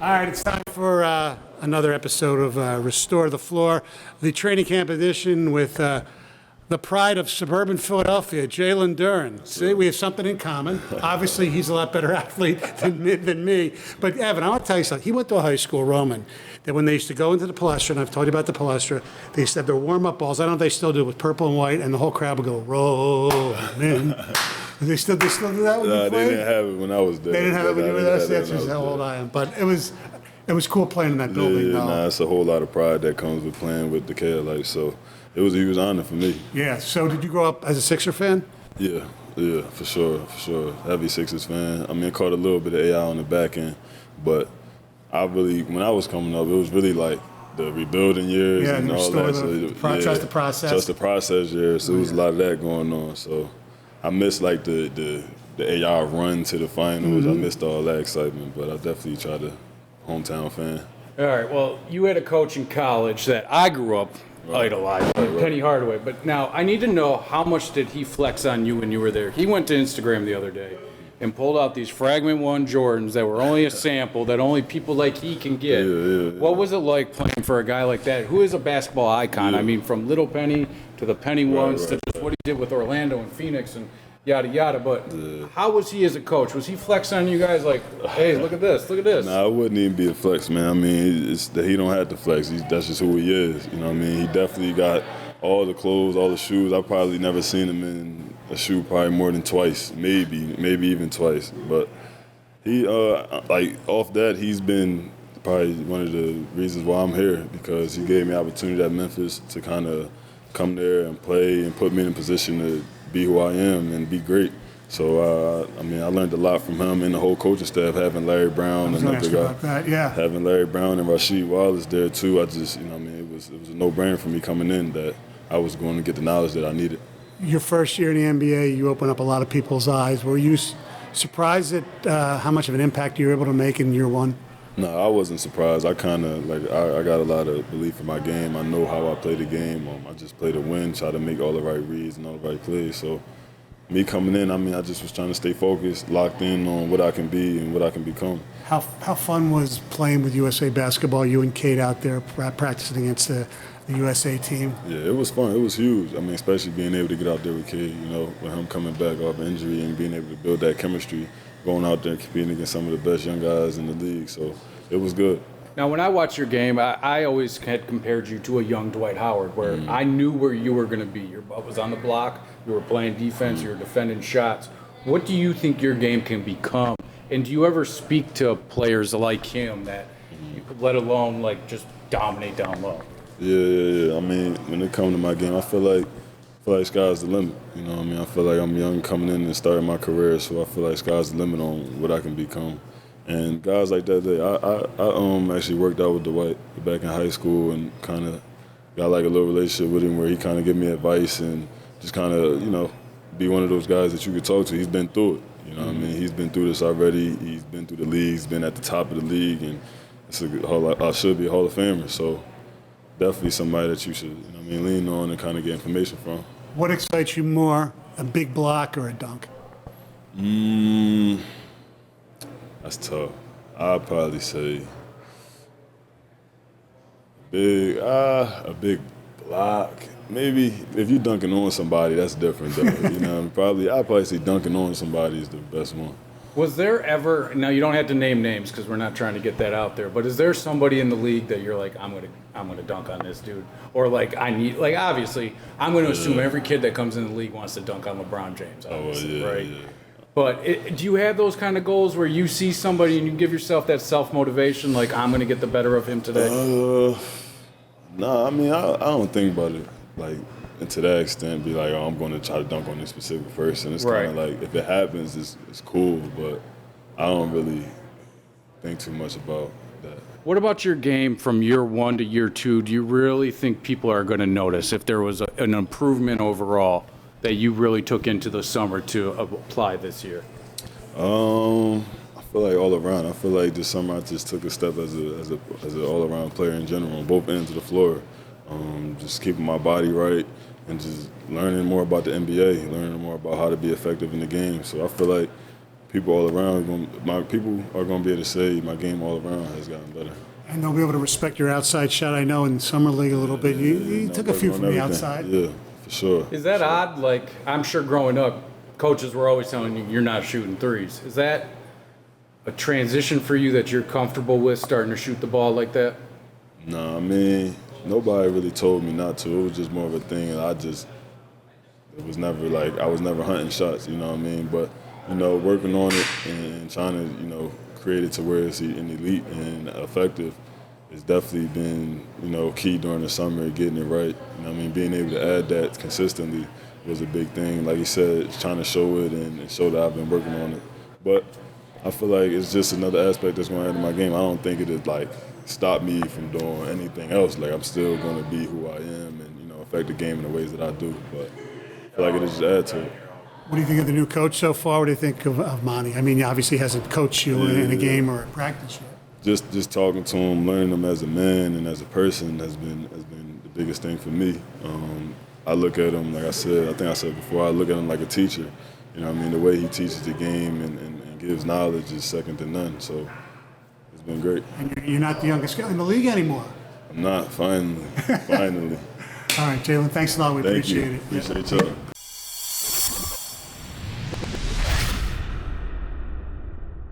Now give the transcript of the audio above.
All right, it's time for another episode of Restore the Floor, the training camp edition with the pride of suburban Philadelphia, Jalen Duren. See, we have something in common. Obviously, he's a lot better athlete than me. But, Evan, I want to tell you something. He went to a high school, Roman, that when they used to go into the Palestra, and I've told you about the Palestra, they used to have their warm-up balls. I don't know if they still do it with purple and white, and the whole crowd would go, Roman. They still do that when you played? They didn't have it when I was there. They didn't have it when you were there? That's just how old I am. But it was cool playing in that building. Yeah, it's a whole lot of pride that comes with playing with the Carolites. So it was a huge honor for me. Yeah. So did you grow up as a Sixer fan? Yeah, for sure. Heavy Sixers fan. I mean, I caught a little bit of AI on the back end, but when I was coming up, it was really like the rebuilding years and all that. Trust the process. Trust the process years. So it was a lot of that going on. So I missed like the AR run to the finals. I missed all that excitement, but I definitely tried to hometown fan. All right, well, you had a coach in college that I grew up idolizing, Penny Hardaway. But now I need to know, how much did he flex on you when you were there? He went to Instagram the other day and pulled out these Fragment 1 Jordans that were only a sample that only people like he can get. Yeah. What was it like playing for a guy like that, who is a basketball icon? I mean, from Little Penny to the Penny ones to just what he did with Orlando and Phoenix and yada yada. But how was he as a coach? Was he flexing on you guys like, hey, look at this? Nah, it wouldn't even be a flex, man. I mean, it's that he don't have to flex. That's just who he is. You know what I mean? He definitely got all the clothes, all the shoes. I've probably never seen him in a shoe probably more than twice, maybe even twice. But he, like off that, he's been probably one of the reasons why I'm here, because he gave me opportunity at Memphis to kind of come there and play and put me in a position to be who I am and be great. So, I mean, I learned a lot from him and the whole coaching staff, having Larry Brown, another guy, having Larry Brown and Rasheed Wallace there too. I just, you know, I mean, it was a no-brainer for me coming in that I was going to get the knowledge that I needed. Your first year in the NBA, you opened up a lot of people's eyes. Were you surprised at how much of an impact you were able to make in year one? No, I wasn't surprised. I kind of, I got a lot of belief in my game. I know how I play the game. I just play to win, try to make all the right reads and all the right plays. So me coming in, I mean, I just was trying to stay focused, locked in on what I can be and what I can become. How fun was playing with USA Basketball, you and Kate out there practicing against the USA team? Yeah, it was fun. It was huge. I mean, especially being able to get out there with Kate, you know, with him coming back off injury and being able to build that chemistry, going out there and competing against some of the best young guys in the league. So it was good. Now, when I watch your game, I always had compared you to a young Dwight Howard, where I knew where you were going to be. Your butt was on the block, you were playing defense, you were defending shots. What do you think your game can become? And do you ever speak to players like him that, let alone like just dominate down low? Yeah. I mean, when it comes to my game, I feel like sky's the limit. You know what I mean? I feel like I'm young coming in and starting my career, so I feel like sky's the limit on what I can become. And guys like that, I actually worked out with Dwight back in high school and kind of got like a little relationship with him where he kind of give me advice and just kind of, you know, be one of those guys that you could talk to. He's been through it. You know what I mean? He's been through this already. He's been through the league. He's been at the top of the league, and I should be a Hall of Famer. So definitely somebody that you should, you know what I mean, lean on and kind of get information from. What excites you more, a big block or a dunk? That's tough. I'd probably say a big block. Maybe if you're dunking on somebody, that's different though. You know, I'd probably say dunking on somebody is the best one. Was there ever, now you don't have to name names because we're not trying to get that out there, but is there somebody in the league that you're like, I'm gonna dunk on this dude? Or like, obviously, I'm gonna assume every kid that comes in the league wants to dunk on LeBron James, obviously, right? Yeah. But do you have those kind of goals where you see somebody and you give yourself that self-motivation, like, I'm going to get the better of him today? Nah, I mean, I don't think about it, like, to that extent, be like, oh, I'm going to try to dunk on this specific person. It's kind of like, if it happens, it's cool, but I don't really think too much about that. What about your game from year one to year two? Do you really think people are going to notice if there was an improvement overall that you really took into the summer to apply this year? I feel like all around. I feel like this summer I just took a step as an all-around player in general, on both ends of the floor. Just keeping my body right and just learning more about the NBA, learning more about how to be effective in the game. So I feel like people all around, my people are going to be able to say my game all around has gotten better. And they'll be able to respect your outside shot. I know in Summer League a little bit, you took a few from the outside. Yeah, for sure. Is that odd? Like, I'm sure growing up, coaches were always telling you you're not shooting threes. Is that a transition for you that you're comfortable with, starting to shoot the ball like that? Nah, I mean, nobody really told me not to. It was just more of a thing, and it was never like, I was never hunting shots, you know what I mean? But, you know, working on it and trying to, you know, create it to where it's an elite and effective has definitely been, you know, key during the summer, getting it right. You know what I mean? Being able to add that consistently was a big thing. Like you said, trying to show it and show that I've been working on it. But I feel like it's just another aspect that's going to add to my game. I don't think it'd, like, stop me from doing anything else. Like, I'm still going to be who I am and, you know, affect the game in the ways that I do. But I feel like it'll just add to it. What do you think of the new coach so far? What do you think of Monty? I mean, he obviously hasn't coached you in a game or a practice yet. Just talking to him, learning him as a man and as a person has been the biggest thing for me. I look at him, like I think I said before, I look at him like a teacher. You know what I mean? The way he teaches the game and gives knowledge is second to none. So it's been great. And you're not the youngest guy in the league anymore. I'm not, finally. All right, Jalen, thanks a lot. We appreciate it. Appreciate y'all.